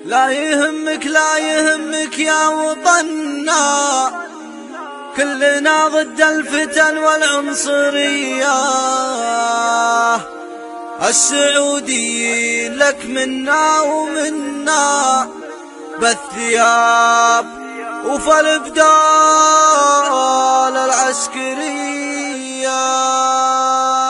لا يهمك لا يهمك يا وطننا، كلنا ضد الفتن والعنصرية. السعوديين لك منا ومنا، بالثياب وفي الابدال العسكرية.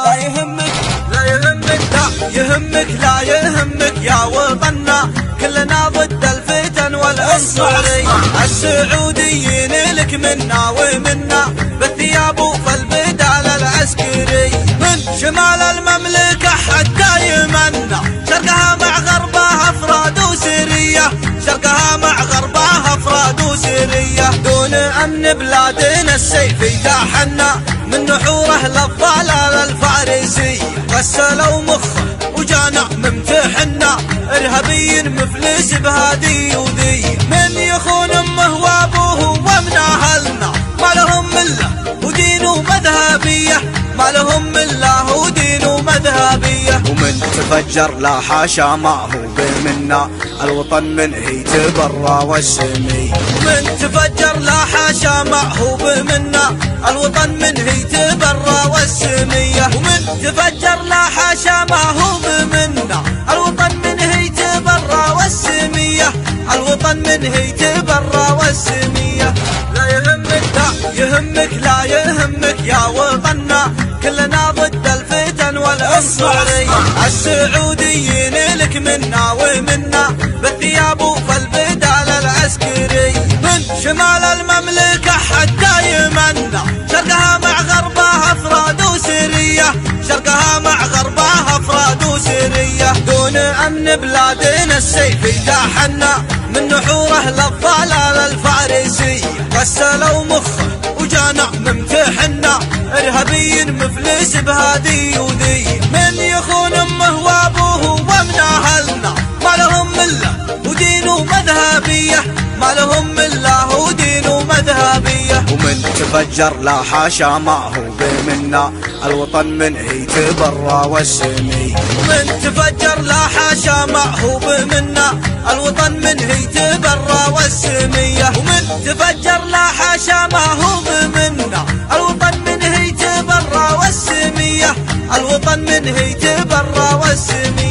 لا يهمك لا يهمك لا يهمك لا يهمك يا وطننا، كلنا ضد الفتن والعنصرية. السعوديين لك منا ومنا، بالثياب وفي البدال العسكري. من شمال المملكة حتى يمنا، شرقها مع غربها افراد وسرية، شرقها مع غربها افراد وسرية. دون امن بلادنا السيف يتاحنا، من نحوره للضلال الفارسي. غسلوا مخه وجانا ممتحنا، ارهابي مفلس بهادي وذي. من يخون امه وابوه ومن اهلنا، ما لهم الا ودين ومذهبيه، ما لهم الا ودين ومذهبيه. ومن تفجر لا حاشا ما هو بمنا، الوطن من هي تبرى والسمي. من تفجر لا حاشا ما هو بمنا، الوطن من هي تبرى والسميه. ومن تفجر لا حاشا ما هو بمنا، الوطن من هي تبرى والسميه، الوطن من هي تبرى والسميه. لا يهمك لا يهمك لا يهمك يا وطننا، كلنا ضد الفتن والعنصرية. السعوديين لك منا ومنا، بالثياب وفي البدال العسكري. من شمال المملكة حتى يمنا، شرقها مع غربها افراد وسرية، شرقها مع غربها افراد وسرية. دون امن بلادنا السيف يتاحنا، من نحوره للضلال الفارسي. غسلوا مخه وجانا ممتحنا، ارهابي مفلس بهادي وذي. من يخون امه وابوه ومن اهلنا، ما لهم الا ودين ومذهبيه، ما لهم الا ودين ومذهبيه. ومن تفجر لا حاشا ما هو بمنا، الوطن من هي تبرى والسمي. ومن تفجر لا حاشا ما هو بمنا، الوطن من هي تبرى والسميه. ومن تفجر لا حاشا ما هو بمنا، الوطن من هي تبرى والسميه، الوطن من هي تبرى والسميه.